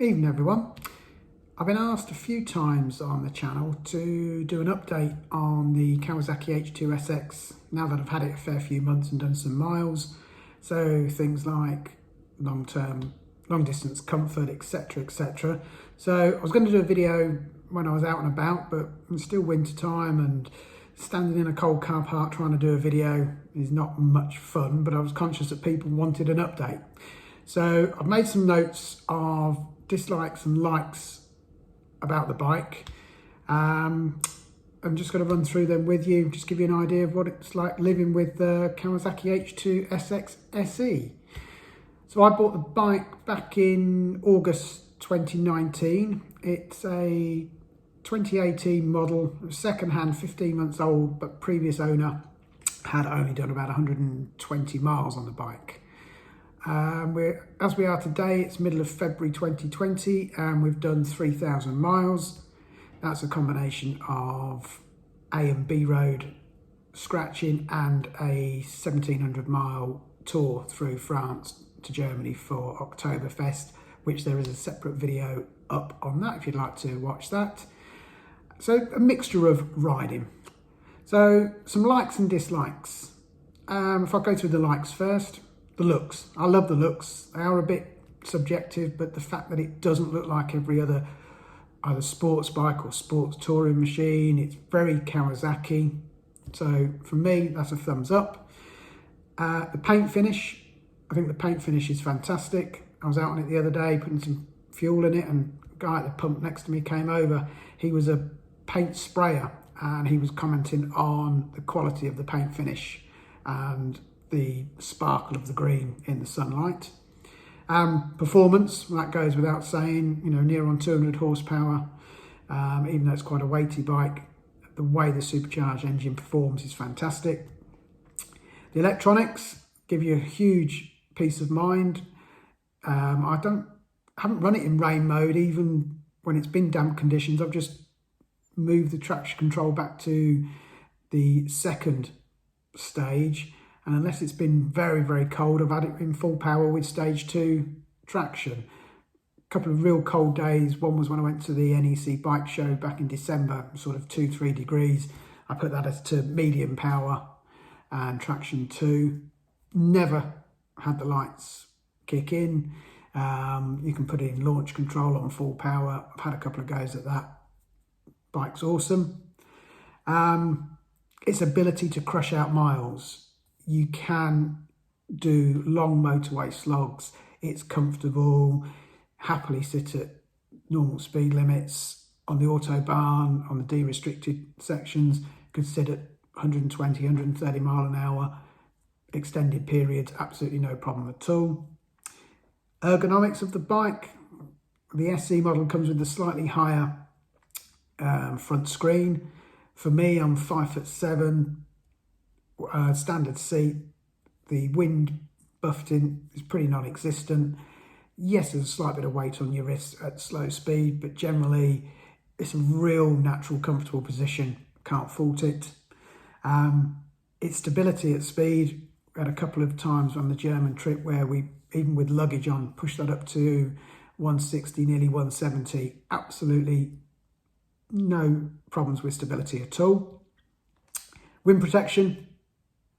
Evening everyone. I've been asked a few times on the channel to do an update on the Kawasaki H2 SX now that I've had it a fair few months and done some miles. So things like long distance comfort, etc, etc. So I was going to do a video when I was out and about, but it's still winter time and standing in a cold car park trying to do a video is not much fun, but I was conscious that people wanted an update. So I've made some notes of dislikes and likes about the bike. I'm just going to run through them with you, just give you an idea of what it's like living with the Kawasaki H2 SX SE. So I bought the bike back in August 2019. It's a 2018 model, second-hand, 15 months old, but previous owner had only done about 120 miles on the bike. As we are today, it's middle of February 2020 and we've done 3,000 miles. That's a combination of A and B road scratching and a 1,700 mile tour through France to Germany for Oktoberfest, which there is a separate video up on that if you'd like to watch that. So a mixture of riding. So some likes and dislikes. If I go through the likes first. The looks. I love the looks. They are a bit subjective, but the fact that it doesn't look like every other either sports bike or sports touring machine, it's very Kawasaki. So for me, that's a thumbs up. The paint finish, I think the paint finish is fantastic. I was out on it the other day putting some fuel in it, and the guy at the pump next to me came over. He was a paint sprayer and he was commenting on the quality of the paint finish and the sparkle of the green in the sunlight. Performance, that goes without saying, near on 200 horsepower, even though it's quite a weighty bike, the way the supercharged engine performs is fantastic. The electronics give you a huge peace of mind. I haven't run it in rain mode, even when it's been damp conditions. I've just moved the traction control back to the second stage. And unless it's been very, very cold, I've had it in full power with stage 2 traction. A couple of real cold days. One was when I went to the NEC bike show back in December, sort of 2-3 degrees. I put that as to medium power and traction 2. Never had the lights kick in. You can put it in launch control on full power. I've had a couple of goes at that. Bike's awesome. Its ability to crush out miles. You can do long motorway slogs. It's comfortable, happily sit at normal speed limits. On the autobahn, on the de-restricted sections, you can sit at 120, 130 mile an hour, extended periods, absolutely no problem at all. Ergonomics of the bike. The SE model comes with a slightly higher front screen. For me, I'm 5'7", standard seat. The wind buffeting is pretty non-existent. Yes, there's a slight bit of weight on your wrist at slow speed, but generally it's a real natural, comfortable position. Can't fault it. Its stability at speed. We had a couple of times on the German trip where we, even with luggage on, pushed that up to 160, nearly 170. Absolutely no problems with stability at all. Wind protection.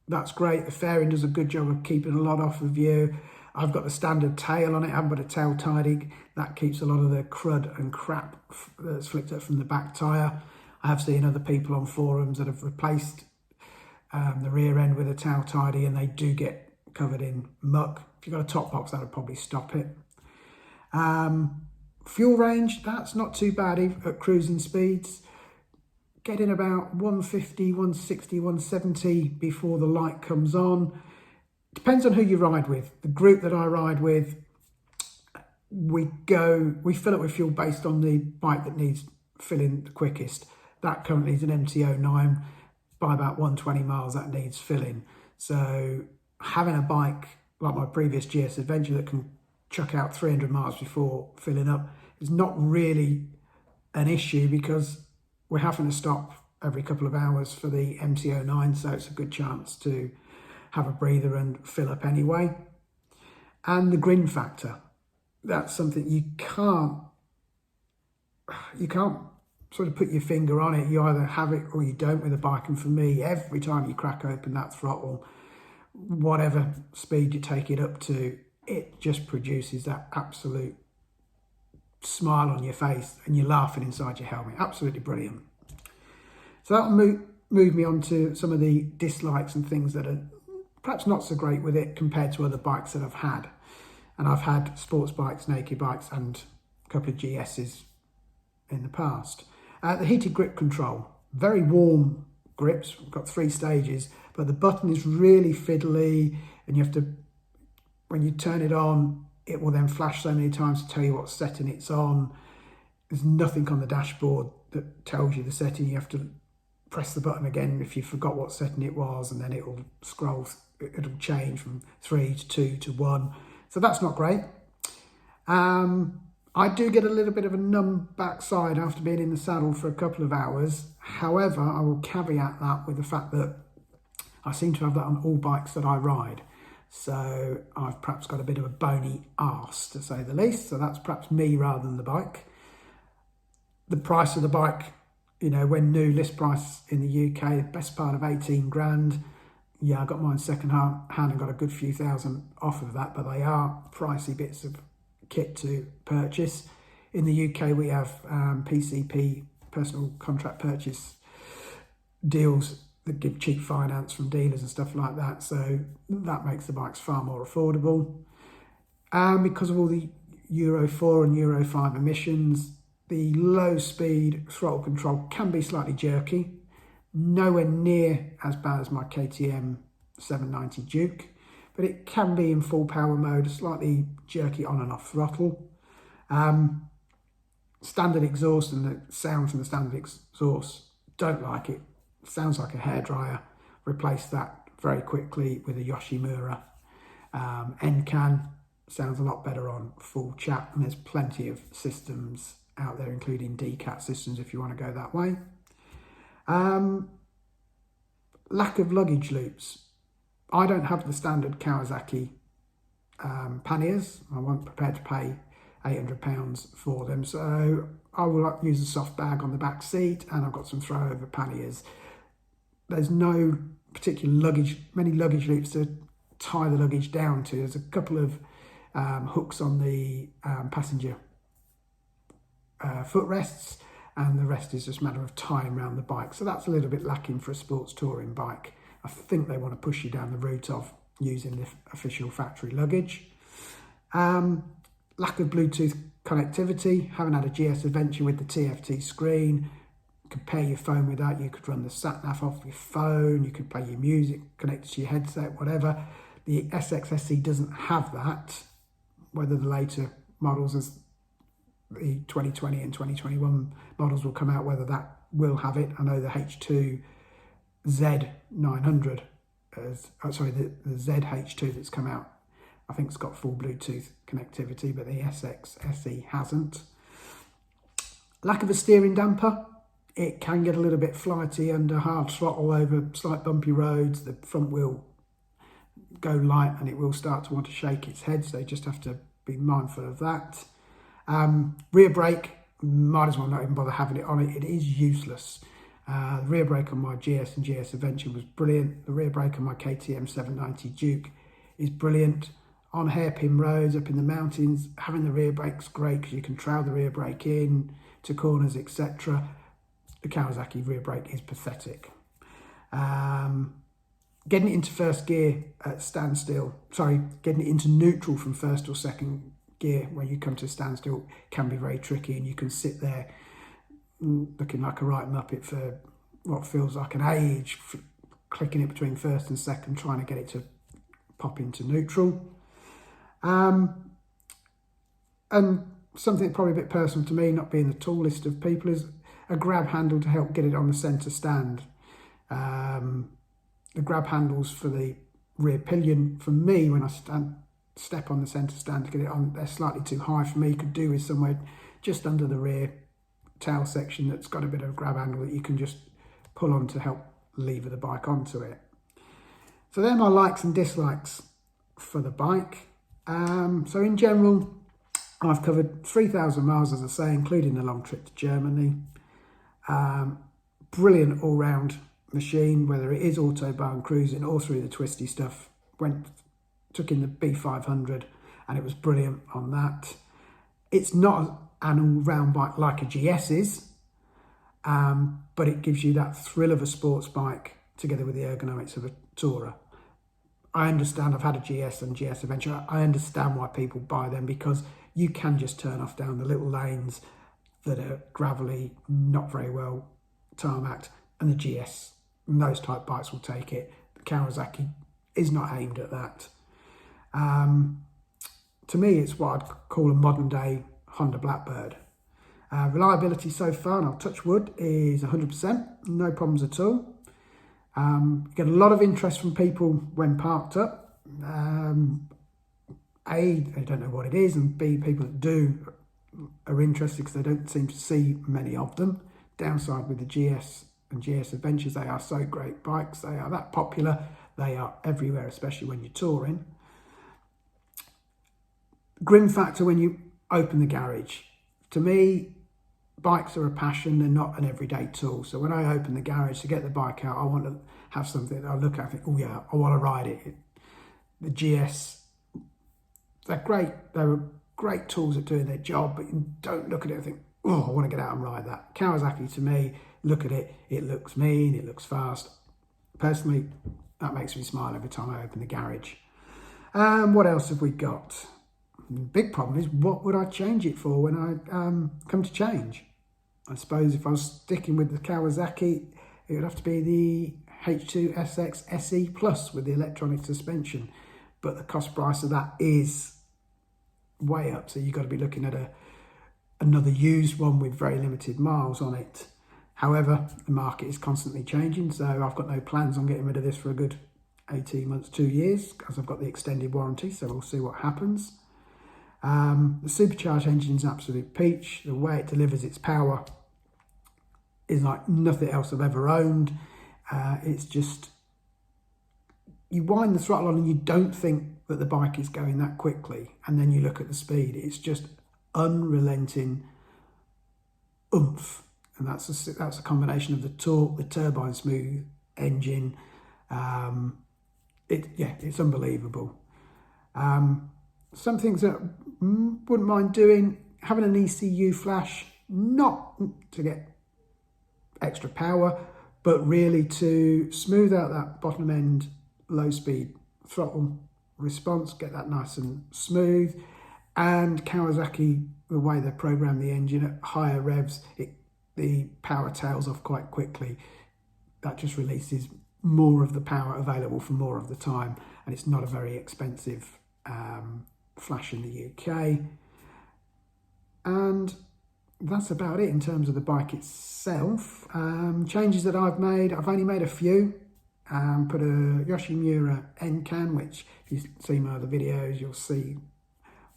That's great. The fairing does a good job of keeping a lot off of you. I've got the standard tail on it. I haven't got a tail tidy. That keeps a lot of the crud and crap that's flicked up from the back tyre. I have seen other people on forums that have replaced the rear end with a tail tidy and they do get covered in muck. If you've got a top box, that would probably stop it. Fuel range, that's not too bad at cruising speeds. Getting about 150, 160, 170 before the light comes on. Depends on who you ride with. The group that I ride with, we fill it with fuel based on the bike that needs filling the quickest. That currently is an MT-09. By about 120 miles, that needs filling. So having a bike like my previous GS Adventure that can chuck out 300 miles before filling up is not really an issue, because we're having to stop every couple of hours for the MT-09, so it's a good chance to have a breather and fill up anyway. And the grin factor. that's something you can't sort of put your finger on it. You either have it or you don't with a bike. And for me, every time you crack open that throttle, whatever speed you take it up to, it just produces that absolute smile on your face and you're laughing inside your helmet. Absolutely brilliant. So that'll move me on to some of the dislikes and things that are perhaps not so great with it compared to other bikes that I've had. And I've had sports bikes, naked bikes, and a couple of GSs in the past. The heated grip control, very warm grips, we've got 3 stages, but the button is really fiddly, and you have to, when you turn it on, it will then flash so many times to tell you what setting it's on. There's nothing on the dashboard that tells you the setting. You have to press the button again if you forgot what setting it was, and then it'll scroll, it'll change from 3 to 2 to 1. So that's not great. I do get a little bit of a numb backside after being in the saddle for a couple of hours. However, I will caveat that with the fact that I seem to have that on all bikes that I ride. So I've perhaps got a bit of a bony arse, to say the least. So that's perhaps me rather than the bike. The price of the bike, you know, when new, list price in the UK, best part of 18 grand. Yeah, I got mine second hand and got a good few thousand off of that, but they are pricey bits of kit to purchase. In the UK, we have PCP, personal contract purchase deals that give cheap finance from dealers and stuff like that. So that makes the bikes far more affordable. Because of all the Euro 4 and Euro 5 emissions, the low speed throttle control can be slightly jerky. Nowhere near as bad as my KTM 790 Duke, but it can be in full power mode, slightly jerky on and off throttle. Standard exhaust and the sound from the standard exhaust, don't like it. Sounds like a hairdryer. Replace that very quickly with a Yoshimura. NCAN sounds a lot better on full chat, and there's plenty of systems out there, including DCAT systems if you want to go that way. Lack of luggage loops. I don't have the standard Kawasaki panniers. I wasn't prepared to pay £800 for them, so I will use a soft bag on the back seat, and I've got some throw-over panniers. There's no particular many luggage loops to tie the luggage down to. There's a couple of hooks on the passenger footrests, and the rest is just a matter of tying around the bike. So that's a little bit lacking for a sports touring bike. I think they want to push you down the route of using the official factory luggage. Lack of Bluetooth connectivity. Haven't had a GS Adventure with the TFT screen. You could pair your phone with that. You could run the sat-nav off your phone. You could play your music, connect it to your headset, whatever. The SX SE doesn't have that. Whether the later models, as the 2020 and 2021 models will come out, whether that will have it. I know the H2 Z900, the ZH2 that's come out, I think it's got full Bluetooth connectivity, but the SX SE hasn't. Lack of a steering damper. It can get a little bit flighty under hard throttle over slight bumpy roads. The front wheel go light and it will start to want to shake its head, so you just have to be mindful of that. Rear brake, might as well not even bother having it on it. It is useless. The rear brake on my GS and GS Adventure was brilliant. The rear brake on my KTM 790 Duke is brilliant. On hairpin roads, up in the mountains, having the rear brake's great because you can trail the rear brake in to corners, etc. The Kawasaki rear brake is pathetic. Getting it into first gear at standstill, getting it into neutral from first or second gear when you come to a standstill can be very tricky, and you can sit there looking like a right muppet for what feels like an age, clicking it between first and second, trying to get it to pop into neutral. And something probably a bit personal to me, not being the tallest of people, is a grab handle to help get it on the centre stand. The grab handles for the rear pillion, for me, when I step on the centre stand to get it on, they're slightly too high for me. Could do with somewhere just under the rear tail section that's got a bit of a grab handle that you can just pull on to help lever the bike onto it. So they're my likes and dislikes for the bike. So in general, I've covered 3,000 miles, as I say, including a long trip to Germany. Brilliant all-round machine, whether it is autobahn cruising or through the twisty stuff. Took in the B500 and it was brilliant on that. It's not an all-round bike like a GS is, but it gives you that thrill of a sports bike together with the ergonomics of a tourer. I understand, I've had a GS and GS Adventure. I understand why people buy them, because you can just turn off down the little lanes that are gravelly, not very well tarmacked, and the GS and those type bikes will take it. The Kawasaki is not aimed at that. To me, it's what I'd call a modern day Honda Blackbird. Reliability so far, and I'll touch wood, is 100%, no problems at all. Get a lot of interest from people when parked up. A, they don't know what it is, and B, people that do are interested because they don't seem to see many of them. Downside with the GS and GS Adventures, they are so great bikes, they are that popular, they are everywhere, especially when you're touring. Grin factor when you open the garage. To me, bikes are a passion, they're not an everyday tool. So when I open the garage to get the bike out, I want to have something that I look at and think, oh yeah, I want to ride it. The GS, they're great. They're great tools at doing their job, but you don't look at it and think, oh, I want to get out and ride that. Kawasaki, to me, look at it, it looks mean, it looks fast. Personally, that makes me smile every time I open the garage. What else have we got? The big problem is, what would I change it for when I come to change? I suppose if I was sticking with the Kawasaki, it would have to be the H2 SX SE Plus with the electronic suspension. But the cost price of that is way up. So you've got to be looking at another used one with very limited miles on it. However, the market is constantly changing. So I've got no plans on getting rid of this for a good 18 months, 2 years, because I've got the extended warranty. So we'll see what happens. The supercharged engine is absolute peach. The way it delivers its power is like nothing else I've ever owned. It's just, you wind the throttle on and you don't think that the bike is going that quickly, and then you look at the speed, it's just unrelenting oomph, and that's a combination of the torque, the turbine smooth engine. It's unbelievable. Some things that wouldn't mind doing, having an ECU flash, not to get extra power, but really to smooth out that bottom end low speed throttle response, get that nice and smooth. And Kawasaki, the way they program the engine at higher revs, the power tails off quite quickly. That just releases more of the power available for more of the time, and it's not a very expensive flash in the UK. And that's about it in terms of the bike itself. Changes that I've made, I've only made a few. Put a Yoshimura end can, which if you see my other videos, you'll see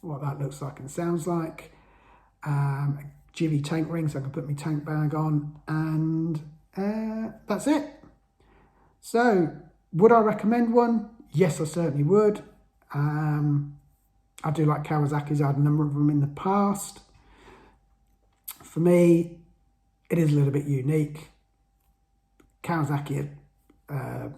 what that looks like and sounds like. A jivvy tank ring so I can put my tank bag on, and that's it. So, would I recommend one? Yes, I certainly would. I do like Kawasaki's, I had a number of them in the past. For me, it is a little bit unique. Kawasaki have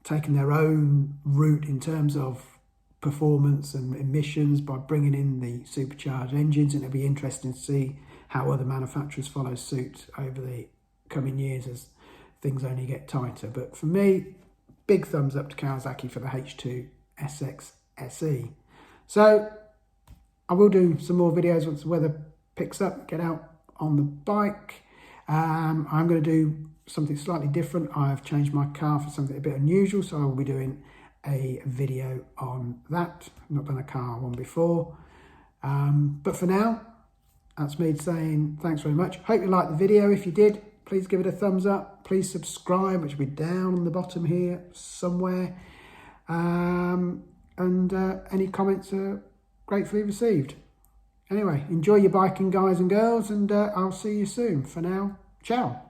taken their own route in terms of performance and emissions by bringing in the supercharged engines, and it'll be interesting to see how other manufacturers follow suit over the coming years as things only get tighter. But for me, big thumbs up to Kawasaki for the H2 SX SE. So I will do some more videos once the weather picks up, get out on the bike. I'm going to do something slightly different. I've changed my car for something a bit unusual, so I will be doing a video on that. I've not done a car one before. But for now, that's me saying thanks very much. Hope you liked the video. If you did, please give it a thumbs up. Please subscribe, which will be down on the bottom here somewhere. Any comments are gratefully received. Anyway, enjoy your biking, guys and girls, and I'll see you soon. For now, ciao.